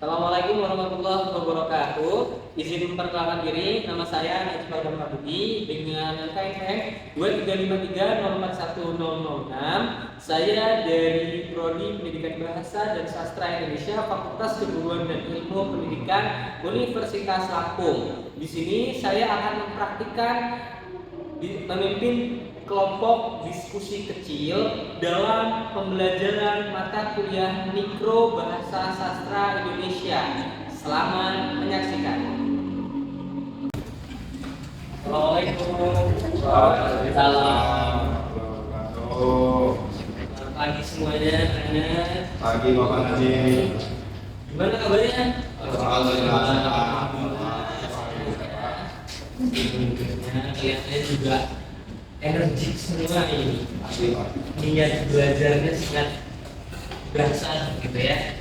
Assalamualaikum warahmatullahi wabarakatuh. Izin memperkenalkan diri, nama saya Najib Budi dengan KNM 235304106. Saya dari Prodi Pendidikan Bahasa dan Sastra Indonesia, Fakultas Keguruan dan Ilmu Pendidikan Universitas Lampung. Di sini saya akan memimpin kelompok diskusi kecil dalam pembelajaran mata kuliah Mikro Bahasa Sastra Indonesia. Selamat menyaksikan. Assalamualaikum. Waalaikumsalam. Selamat pagi semuanya. Pagi Bapak Najib. Gimana kabarnya? Alhamdulillah. Kelihatannya juga energik semua ini. Niat belajarnya sangat berasa gitu ya.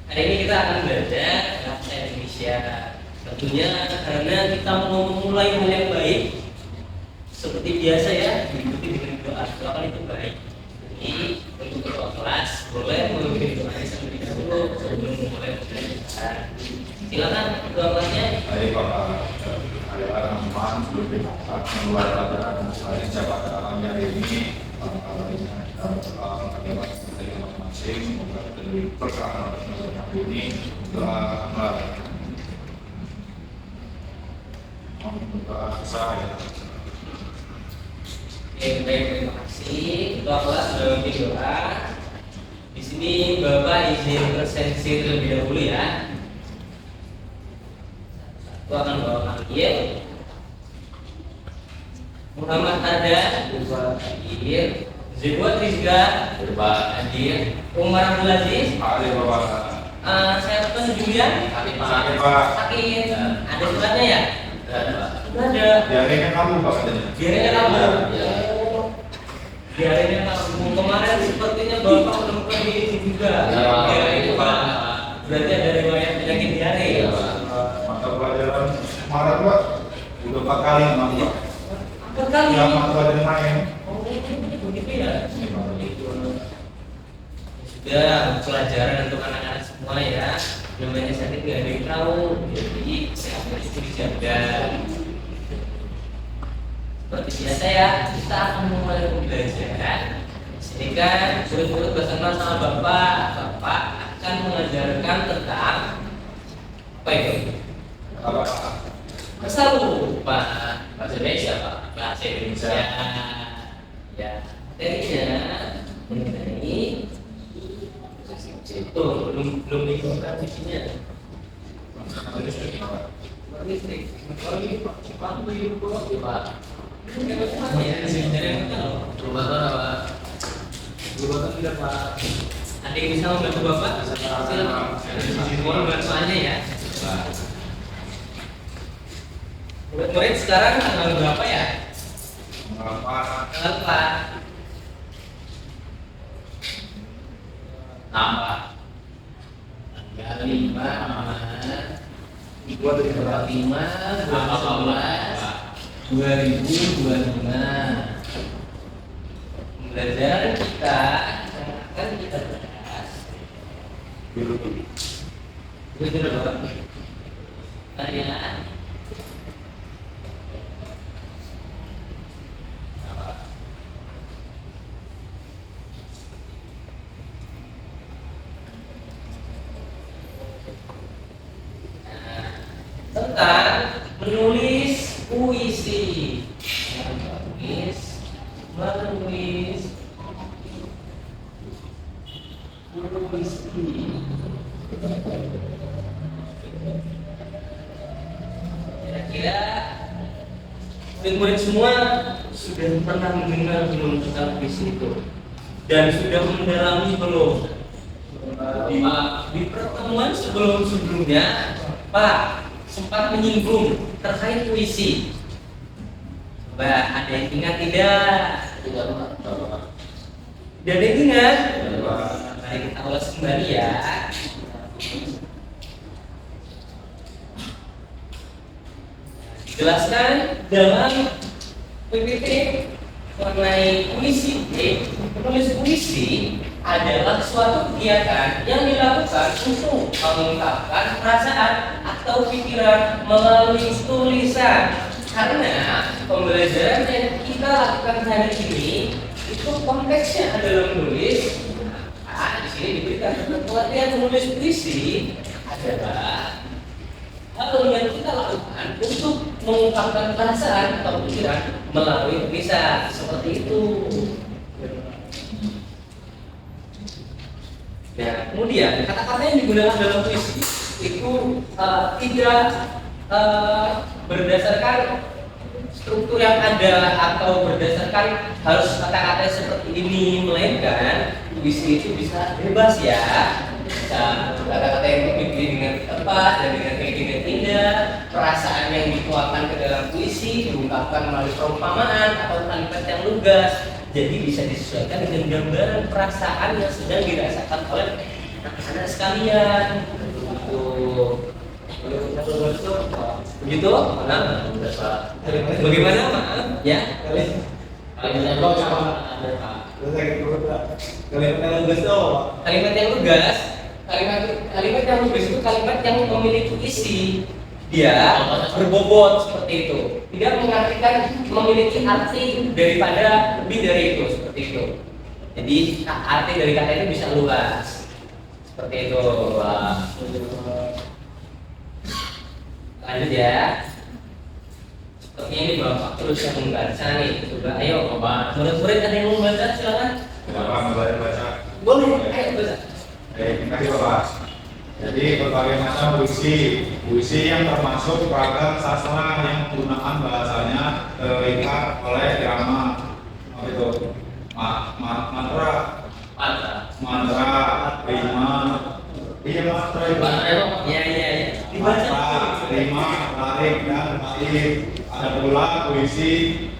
Hari ini kita akan belajar bahasa Indonesia. Tentunya karena kita mau memulai hal yang baik, seperti biasa ya, diikuti dengan doa. Doakan itu baik. Jadi untuk ketua kelas boleh memimpin doa sampai dahulu sebelum memulai pembelajaran. Silakan ketua kelasnya. Baik Bapak. Adalah teman sebelum kita memulai pelajaran siapa dalamnya ini adalah dari masing-masing semoga dari perkara ini doa saya. Baik, terima kasih. Ketua kelas sudah memimpin doa. Di sini Bapak izin presensi terlebih dahulu ya. Aku akan bawa panggil Muhammad Ada, hadir. Zebot Rizga, hadir. Umar Abdul Aziz, Hadir Bapak. saya pesan Julian, Sakit Pak. sakit. Ada suratnya ya? Ada. Biarin kamu Pak katanya. Biarin kamu. Biarin kamu. Kemarin sepertinya Bapak menemukan ini juga. Biarin Pak. Berarti ada riwayat penyakit diare. Mata pelajaran Maret Pak. Udah 4 kali Pak. Berkali. Yang mata pelajaran main. Oh, begitu ya. Sudah pelajaran untuk anak-anak semua ya. Namanya sakit nggak ada yang tahu. Jadi sehatnya itu dijaga. Seperti biasa ya, kita akan memulai pembelajaran. Sini kan murid-murid bersama sama Bapak. Bapak akan mengajarkan tentang apa itu? Apa? Masa lupa bahasa Indonesia Pak? Bahasa Indonesia. Ya, materinya mengenai itu belum dibuka visinya. Listrik. Kalau ini Pak, lampu hidup Pak. Ya, sebenarnya kan perubahan apa? Perubahan tidak Pak. Ada yang bisa membantu Bapak? Silakan. Mohon bantuannya ya. Murid sekarang tanggal berapa ya? Tanggal 4. Tambah. Tanggal 5 2025 pembelajaran kita akan kita bahas tanya tentang menulis puisi. Menulis puisi. Kira-kira murid-murid semua sudah pernah mendengar belum tentang puisi itu? Dan sudah mendalami belum? Di pertemuan sebelumnya, Pak sempat menyinggung terkait puisi. Coba ada yang ingat tidak? Tidak ada yang ingat? Mari kita ulas kembali ya. Jelaskan dalam PPT mengenai puisi. Menulis puisi adalah suatu kegiatan yang dilakukan digunakan untuk mengungkapkan perasaan atau pikiran melalui tulisan. Karena pembelajaran yang kita lakukan hari ini itu konteksnya adalah menulis. Nah, di sini diberikan pelatihan menulis puisi adalah hal yang kita lakukan untuk mengungkapkan perasaan atau pikiran melalui tulisan seperti itu. Nah, kemudian kata-kata yang digunakan dalam puisi itu tidak berdasarkan struktur yang ada atau berdasarkan harus kata-kata seperti ini, melainkan puisi itu bisa bebas ya. Bisa kata-kata yang dipilih dengan tepat dan dengan keinginan indah, perasaan yang dituangkan ke dalam puisi diungkapkan melalui perumpamaan atau kalimat yang lugas. Jadi bisa disesuaikan dengan gambaran perasaan yang sedang dirasakan oleh anak-anak sekalian. Begitu? Nah, bagaimana maaf? Ya? Kalimat yang lugas. Kalimat yang lugas itu kalimat yang memiliki isi. Dia berbobot seperti itu, tidak mengartikan memiliki arti daripada lebih dari itu, seperti itu. Jadi arti dari kata itu bisa luas seperti itu. Lanjut ya. Sepertinya ini Bapak terus yang membaca nih. Coba ayo Bapak, murid-murid ada yang mau membaca silakan. Kenapa mulai baca? Boleh, ayo baca. Terima kasih Bapak. Jadi berbagai macam puisi yang termasuk ragam sastra yang penggunaan bahasanya terikat oleh irama, itu mantra, rima, mantra, rima, larik dan balik. Ada pula puisi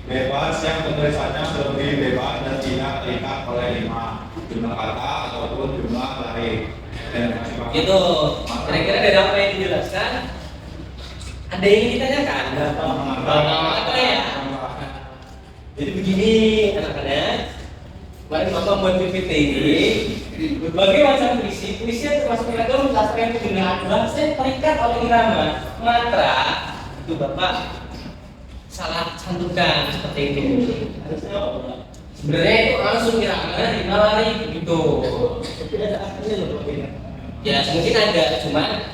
bebas yang penulisannya lebih bebas dan tidak terikat oleh rima, jumlah kata ataupun jumlah larik. Itu kira-kira dari apa yang dijelaskan? Ada yang ingin ditanyakan? Apa ya? Jadi begini anak-anak, kemarin Bapak buat PPT ini berbagai macam puisi yang termasuk ragam sastra yang penggunaan bahasa yang terikat oleh irama, mantra. Itu Bapak salah cantumkan seperti itu. Sebenarnya itu langsung irama lari begitu. Ya mungkin ada, cuman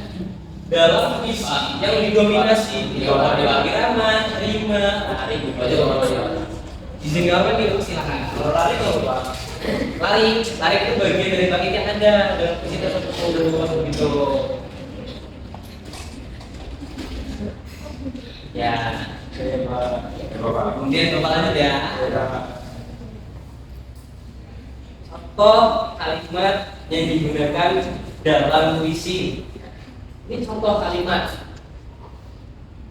dalam puisi yang didominasi oleh irama, rima, lari, izin kawan itu silakan. Kalau lari kalau Pak, lari itu bagian dari bait yang ada dalam puisi tersebut begitu. Ya, kemudian Bapak lanjut ya. Contoh kalimat yang digunakan dalam puisi. Ini contoh kalimat.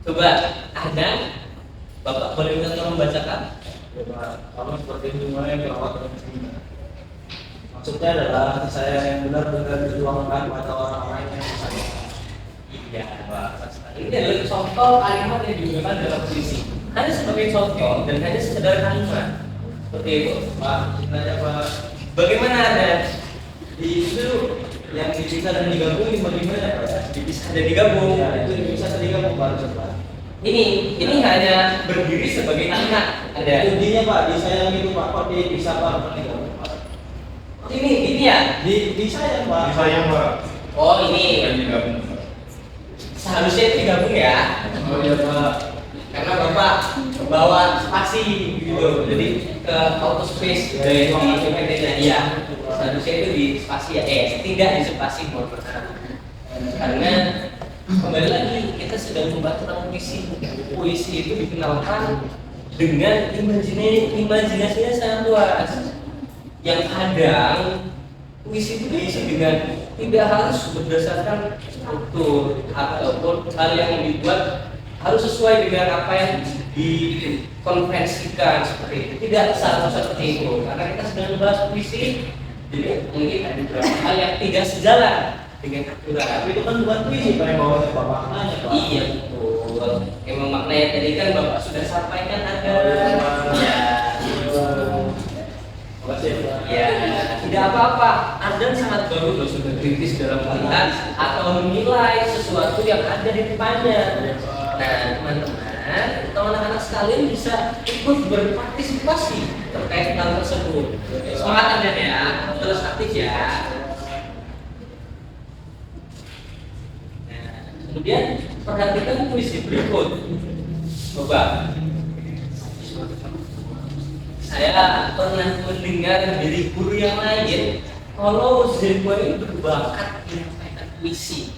Coba ada Bapak boleh minta tolong membacakan? Kamu seperti semua yang dirawat dengan sini. Maksudnya adalah saya yang benar-benar dijuangkan pada orang-orang yang saya. Iya, Pak. Ini adalah contoh kalimat yang digunakan dalam puisi. Hanya sebagai contoh dan hanya sekedar kalimat. Seperti itu, Pak. Nanya Pak. Bagaimana ada di itu yang dipisah dan digabung ini bagaimana Pak? Dipisah dan digabung. Ya, itu dipisah dan digabung baru setelah. Ini hanya berdiri sebagai kalimat. Ada. Intinya Pak, di sayang itu Pak, kok dipisah Pak? Ini ya. Di sayang Pak. Sayang Pak. Oh ini. Digabung. Seharusnya itu digabung ya. Oh iya Pak. Karena Bapak bawa spasi gitu, jadi ke auto space dari PPT-nya iya. Seharusnya itu di spasi ya, tidak di spasi karena kembali lagi kita sedang membahas tentang puisi. Puisi itu dikenalkan dengan imajinasinya sangat luas. Yang kadang puisi itu diisi dengan tidak harus berdasarkan struktur ataupun hal yang dibuat harus sesuai dengan apa yang dikonvensikan seperti itu. Tidak selalu seperti itu. Karena kita sedang membahas puisi, jadi mungkin ada beberapa hal yang tidak sejalan dengan aturan. Tapi itu kan bukan puisi Pak, yang bawa Bapak maknanya Pak. Iya betul. Emang maknanya tadi kan Bapak sudah sampaikan ada. Ya. Makasih Pak. Ya, tidak tidak apa-apa. Ardan sangat bagus loh, sudah kritis dalam melihat atau menilai sesuatu yang ada di depannya. Nah, teman-teman, anak-anak sekalian bisa ikut berpartisipasi terkait hal tersebut. Semangat Ardan ya, terus aktif ya. Nah, kemudian perhatikan puisi berikut. Coba. Saya pernah mendengar dari guru yang lain kalau Zebua itu berbakat menyampaikan puisi.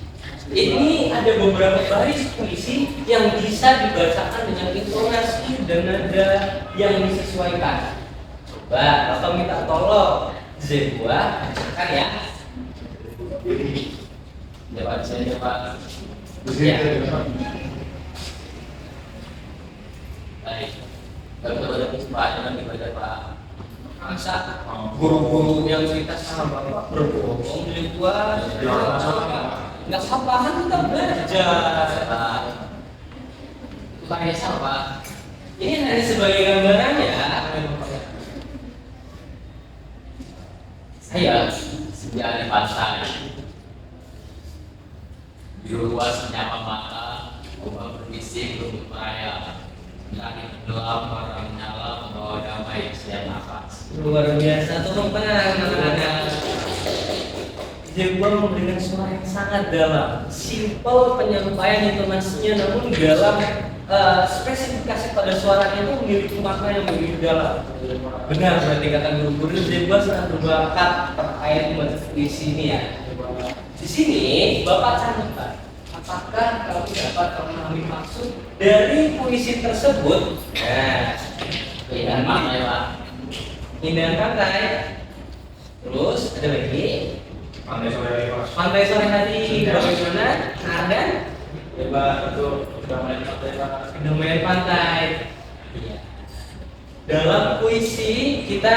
Ini ada beberapa baris puisi yang bisa dibacakan dengan intonasi dan nada yang disesuaikan. Coba Bapak minta tolong Zebua bacakan ya. Coba saya coba. Ya. Baik. Kalau ada kesempatan dibaca Pak. Masa guru-guru yang cerita sama Bapak berbohong di luar, nggak apa-apa kan kita belajar. Bukannya sama. Ini hanya sebagai gambaran ya. Saya sedia di pantai. Di luas menyapa mata, ombak berbisik untuk merayap. Langit gelap, warna menyala, membawa damai setiap nafas. Luar biasa, tolong tenang anak-anak. Zebua memberikan suara yang sangat dalam, simple penyampaian intonasinya, namun dalam spesifikasi pada suaranya itu memiliki makna yang begitu dalam. Benar berarti kata guru-guru, Zebua sangat berbakat terkait membaca puisi ini ya. Di sini Bapak cantumkan. Apakah kamu dapat memahami maksud dari puisi tersebut? Nah, keindahan pantai Pak. Keindahan pantai. Terus ada lagi. Pantai sore hari Pak. Pantai sore hari bagaimana? Ada? Coba itu sudah main pantai Pak. Sudah main pantai. Iya. Dalam puisi kita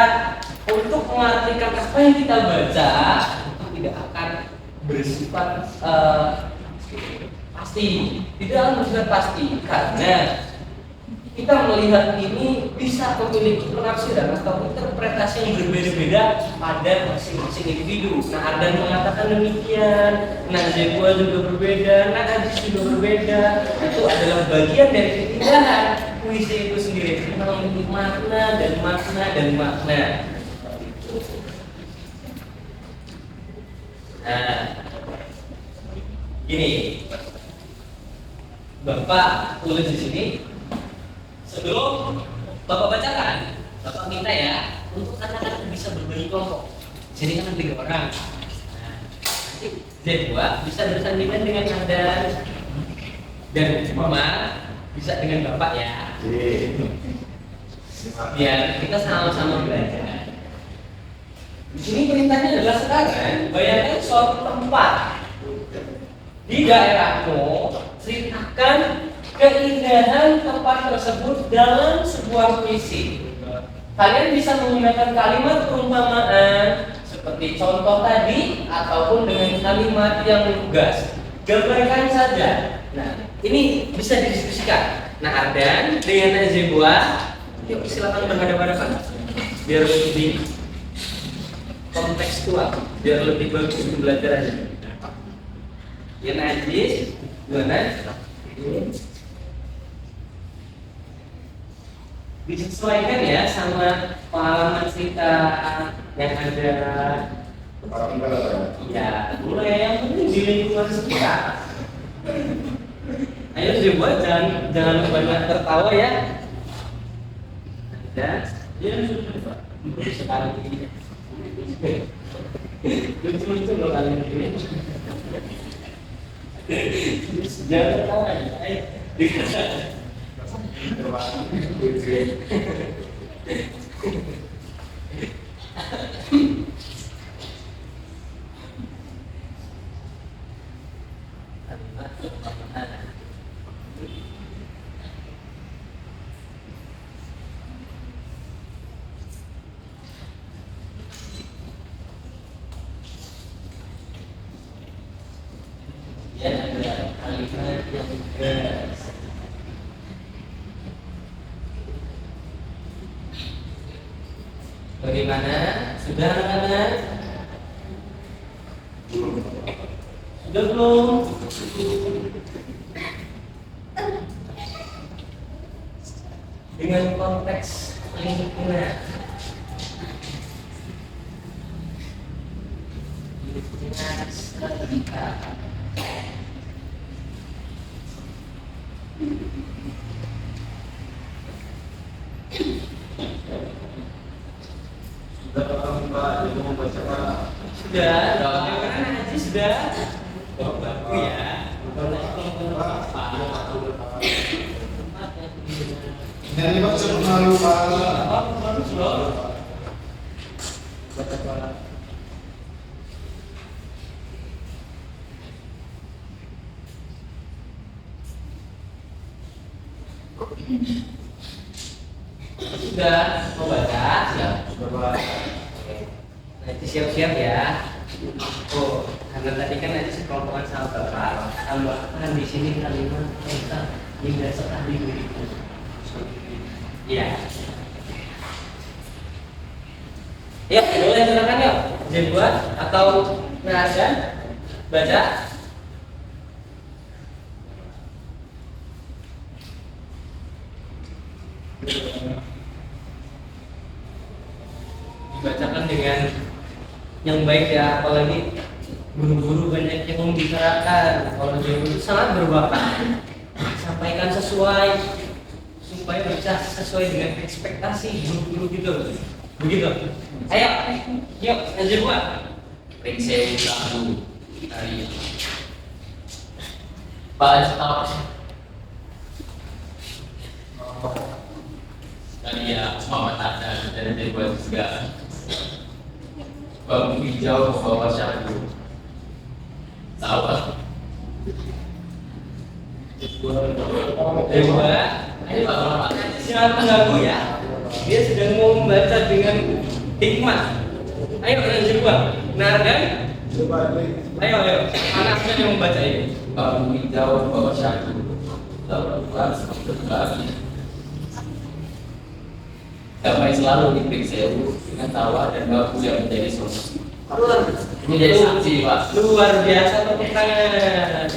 untuk mengartikan apa yang kita baca itu tidak akan bersifat pasti, tidak bersifat pasti karena kita melihat ini bisa memiliki penafsiran atau interpretasi yang berbeda-beda pada masing-masing individu. Nah, Ardan mengatakan demikian, nah Zebua juga berbeda, nah Ajis juga berbeda. Itu adalah bagian dari keindahan puisi itu sendiri, kita memiliki makna dan makna dan makna. Nah, gini. Bapak tulis di sini. Sebelum Bapak bacakan, Bapak minta ya untuk anak-anak bisa berbagi kelompok. Jadi kan 3 orang. Nah, nanti Zebua bisa bersandingan dengan Anda dan Mama bisa dengan Bapak ya. Biar kita sama-sama belajar. Di sini perintahnya adalah sekarang bayangkan suatu tempat di daerahmu, ceritakan keindahan tempat tersebut dalam sebuah puisi. Kalian bisa menggunakan kalimat perumpamaan seperti contoh tadi ataupun dengan kalimat yang lugas. Gambarkan saja. Nah, ini bisa didiskusikan. Nah, Ardan dengan Zebua, yuk silakan berhadapan-hadapan biar lebih kontekstual, biar lebih bagus untuk belajar aja. Ya Najis, gimana? Disesuaikan ya sama pengalaman cerita yang ada. Ya, mulai yang penting di lingkungan sekitar. Ayo coba jangan banyak tertawa ya. Dan ya sekarang ini lucu-lucu loh kalian ini. Jangan ketawa ya. Ya, ada kalimat yang tegas. Bagaimana? Sudah anak-anak? Udah belum? Dengan konteks lingkungan. Lingkungan sekitar. Sudah, karena Haji sudah baku ya. Ini Pak sebelum Pak. Sudah mau baca? Siap. Nanti siap-siap ya. Oh, karena tadi kan nanti sekelompokan sama bapak, tambahkan di sini kalimat tentang hingga setelah diberikan. Iya. Yuk, boleh silakan yuk. Dibuat atau mengarahkan baca. Dibacakan dengan yang baik ya, apalagi guru-guru banyak yang membicarakan. Kalau dia itu sangat berbakat, sampaikan sesuai supaya bisa sesuai dengan ekspektasi guru-guru gitu. Begitu. Ayo, yuk lanjut buat. Periksa satu hari. Baca tahu. Tadi ya Muhammad Adnan dari buat segala. Bambu hijau membawa syahdu. Sawah. Dewa, siapa mengganggu ya? Dia sedang mau membaca dengan hikmat. Ayo lanjut bang, benar kan? Ayo, anak saya yang membaca ini. Bambu hijau membawa syahdu. Sawah seperti damai selalu diperiksa dengan tawa dan bambu yang menjadi solusi. Ini jadi saksi Pak. Luar biasa tepuk tangan.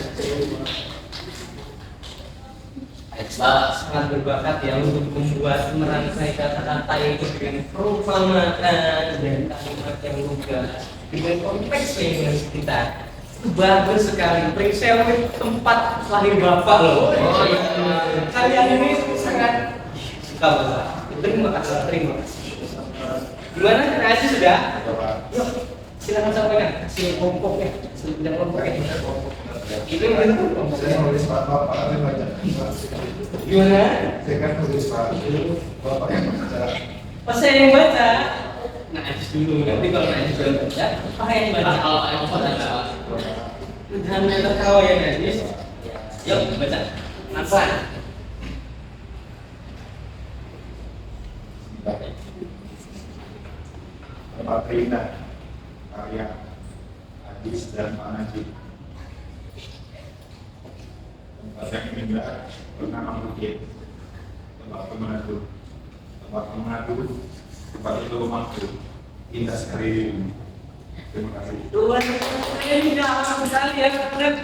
Sangat berbakat ya untuk membuat merangkai kata-kata itu dengan perumpamaan dan kalimat yang lugas dengan konteks lingkungan sekitar. Bagus sekali. Periksa tempat lahir bapak loh. Oh iya. Kalian ini sangat suka banget. Terima kasih. Gimana? Kasih sudah? Yuk, silakan sampaikan. Kasih kelompoknya. Sedang kelompoknya. Itu yang Saya nulis Pak, Bapak ada baca. gimana? Saya kan nulis Pak, Bapak yang baca. Pas saya yang baca, najis dulu. Nanti kalau najis sudah baca, apa yang baca? Kalau yang baca, jangan tertawa ya najis. Yuk baca. Nafas. Tempat keindah karya Hadis dan Pak Najib. Tempat yang indah bernama Bukit, tempat pemandu, tempat itu rumahku, indah sekali. Terima kasih. Luar biasa, ini alam sekali ya kalian.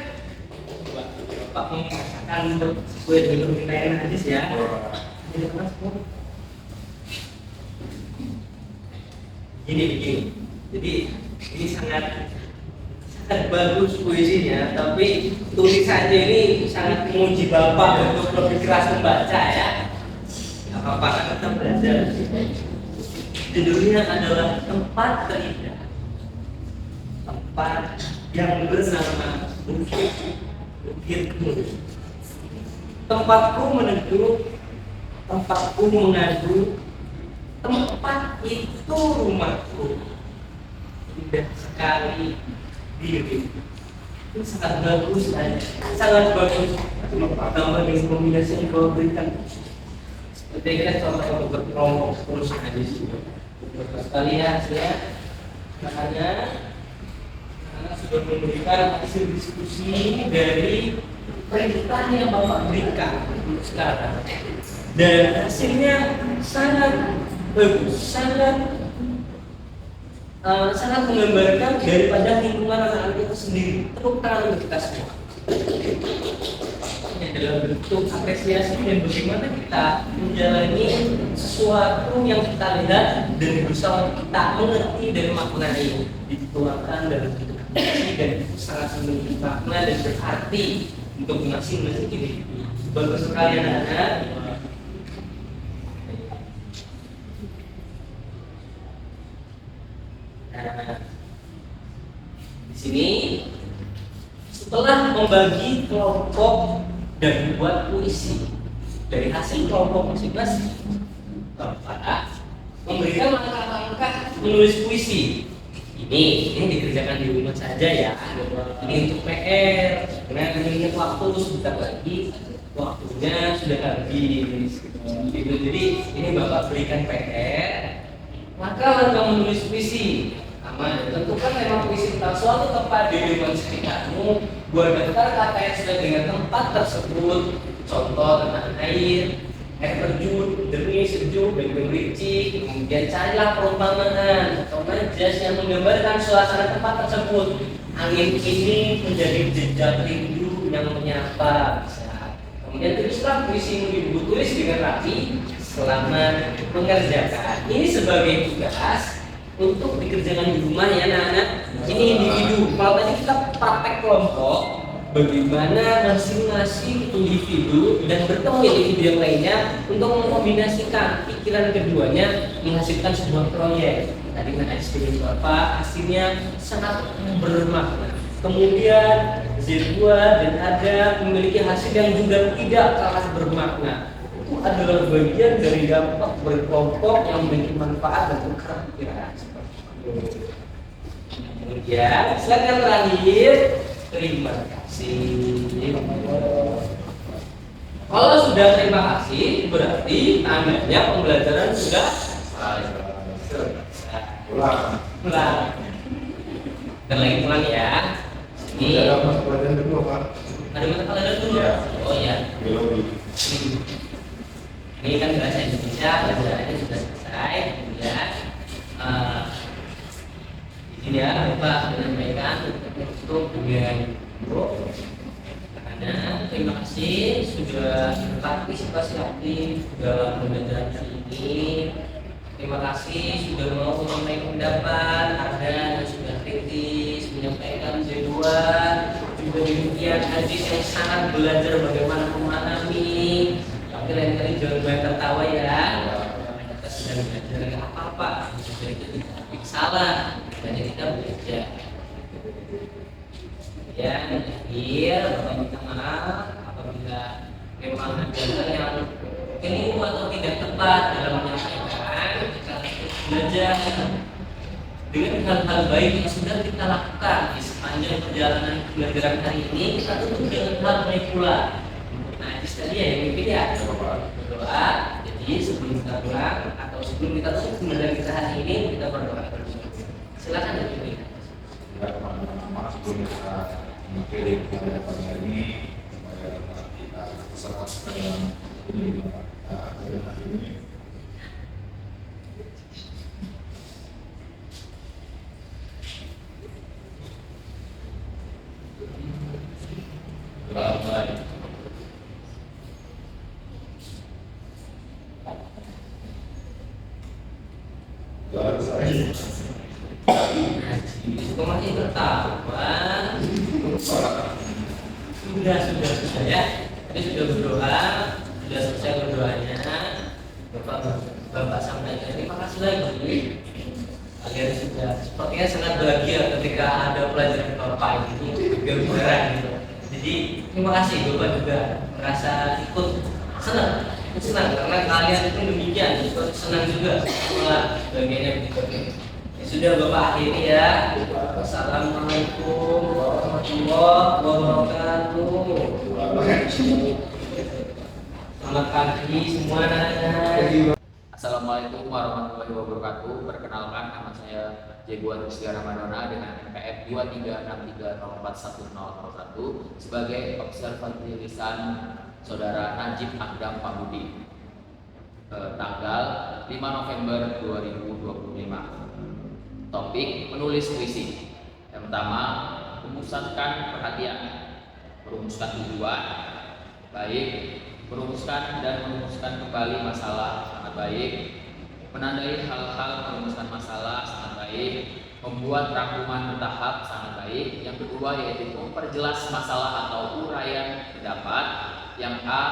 Pak mengatakan untuk sesuai dengan permintaan hadis ya. Begini. Jadi ini sangat bagus puisinya, tapi tulisannya ini sangat menguji Bapak untuk lebih keras membaca ya. Gak apa-apa, kan kita belajar. Judulnya adalah Tempat Terindah. Tempat yang bernama Bukitmu. Tempatku meneduh, tempatku mengadu, tempat itu rumahku. Indah sekali diri. Itu sangat bagus dan sangat bagus. Tambah dengan kombinasi yang kau berikan. Seperti kita contoh untuk berkelompok terus di sini. Sekalian ya, makanya sudah memberikan hasil diskusi dari perintah yang Bapak berikan untuk sekarang. Dan hasilnya sangat bagus, sangat sangat menggambarkan daripada lingkungan anak-anak itu sendiri. Tepuk tangan untuk kita semua. Ini adalah bentuk apresiasi dan bagaimana kita menjalani sesuatu yang kita lihat dan berusaha untuk kita mengerti dari makna ini dituangkan dalam bentuk puisi, dan itu sangat memiliki makna dan berarti untuk masing-masing individu. Bagus sekali anak-anak. Nah, di sini setelah membagi kelompok dan membuat puisi dari hasil kelompok masing-masing, Bapak memberikan langkah-langkah menulis puisi. Ini dikerjakan di rumah saja ya. Ini untuk PR. Karena mengingat waktu sebentar lagi waktunya sudah habis. Gitu. Jadi ini Bapak berikan PR. Langkah-langkah menulis puisi. Tentukan tema puisi tentang suatu tempat di lingkungan sekitarmu. Buat daftar kata yang sesuai dengan tempat tersebut. Contoh tentang air terjun, jernih, sejuk, dan berlicik. Kemudian carilah perumpamaan atau majas yang menggambarkan suasana tempat tersebut. Angin ini menjadi jejak rindu yang menyapa. Kemudian tulislah puisi di buku tulis dengan rapi. Selamat mengerjakan. Ini sebagai tugas untuk dikerjakan di rumah ya anak-anak. Ini individu. Kalau tadi kita praktek kelompok, bagaimana masing-masing individu dan bertemu individu yang lainnya untuk mengkombinasikan pikiran keduanya menghasilkan sebuah proyek. Tadi Mas dengan Bapak hasilnya sangat bermakna. Kemudian Z2 dan ada memiliki hasil yang juga tidak kalah bermakna. Itu adalah bagian dari dampak berkelompok yang memiliki manfaat dan tukar pikiran. Kemudian slide yang terakhir, terima kasih. Kalau sudah terima kasih berarti tandanya pembelajaran sudah selesai. Ulang. Kita lagi ulang ya. Ini ada mata pelajaran kedua Pak. Ada mata pelajaran dulu. Ya. Oh ya. Biologi. Ini kan bahasa Indonesia, pelajarannya sudah selesai. Kemudian di sini ya Bapak menyampaikan untuk dengan karena terima kasih sudah partisipasi aktif dalam pembelajaran kali ini. Terima kasih sudah mau menyampaikan pendapat, ada yang sudah kritis, menyampaikan Z2, juga demikian Aziz yang sangat belajar bagaimana memahami. Tapi lain kali jangan banyak tertawa ya. Kita sedang belajar apa-apa, jadi kita tidak salah, hanya kita belajar. Ya, akhir Bapak minta maaf apabila memang ada hal yang keliru atau tidak tepat dalam menyampaikan. Kita belajar dengan hal-hal baik yang sudah kita lakukan di sepanjang perjalanan pembelajaran hari ini. Kita tutup dengan hal baik pula. Nah, di tadi ya yang mimpi ya berdoa. Jadi sebelum kita pulang atau sebelum kita tutup pembelajaran kita hari ini, kita berdoa. Silakan ya mimpi. Ya teman-teman, sebelum kita memilih pembelajaran hari ini, supaya kita serah dalam ini hari ini. Itu masih tertawa. Sudah ya. Ini sudah berdoa, sudah selesai berdoanya. Bapak sampaikan terima kasih lagi. Kalian sudah sepertinya sangat bahagia ketika ada pelajaran Bapak ini gambaran gitu. Jadi terima kasih Bapak juga merasa ikut senang karena kalian itu demikian, ikut senang juga setelah bagiannya begitu. Sudah Bapak akhiri ya. Assalamualaikum warahmatullahi wabarakatuh. Selamat pagi semua anak-anak. Assalamualaikum warahmatullahi wabarakatuh. Perkenalkan, nama saya Jeguan Rizky Ramadana dengan NPM 2363041001 sebagai observasi lisan Saudara Najib Akdam Pambudi. Tanggal 5 November 2025. Topik menulis puisi. Yang pertama, memusatkan perhatian, merumuskan tujuan, baik, merumuskan dan merumuskan kembali masalah, sangat baik, menandai hal-hal merumuskan masalah, sangat baik, membuat rangkuman bertahap, sangat baik. Yang kedua yaitu memperjelas masalah atau uraian pendapat. Yang A,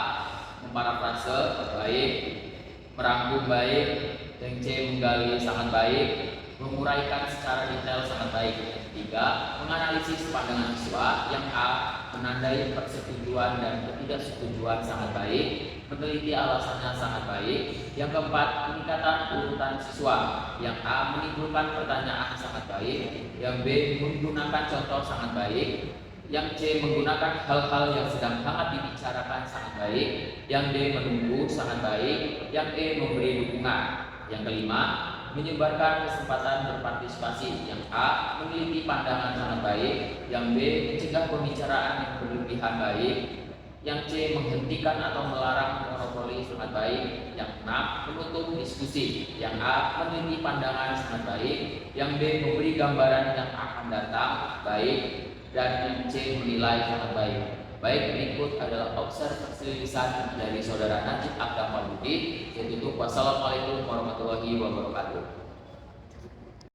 memparafrase, baik, merangkum baik. Yang C, menggali, sangat baik, menguraikan secara detail, sangat baik. Yang ketiga, menganalisis pandangan siswa. Yang A, menandai persetujuan dan ketidaksetujuan, sangat baik, meneliti alasannya, sangat baik. Yang keempat, peningkatan urutan siswa. Yang A, menimbulkan pertanyaan, sangat baik. Yang B, menggunakan contoh, sangat baik. Yang C, menggunakan hal-hal yang sedang hangat dibicarakan, sangat baik. Yang D, menunggu, sangat baik. Yang E, memberi dukungan. Yang kelima, menyebarkan kesempatan berpartisipasi. Yang A, meneliti pandangan, sangat baik. Yang B, mencegah pembicaraan yang berlebihan, baik. Yang C, menghentikan atau melarang monopoli, sangat baik. Yang 6, menutup diskusi. Yang A, meneliti pandangan, sangat baik. Yang B, memberi gambaran yang akan datang, baik. Dan yang C, menilai, sangat baik. Baik, berikut adalah observasi lisan dari Saudara Najib Akdam Walbudi. Saya tutup. Wassalamualaikum warahmatullahi wabarakatuh.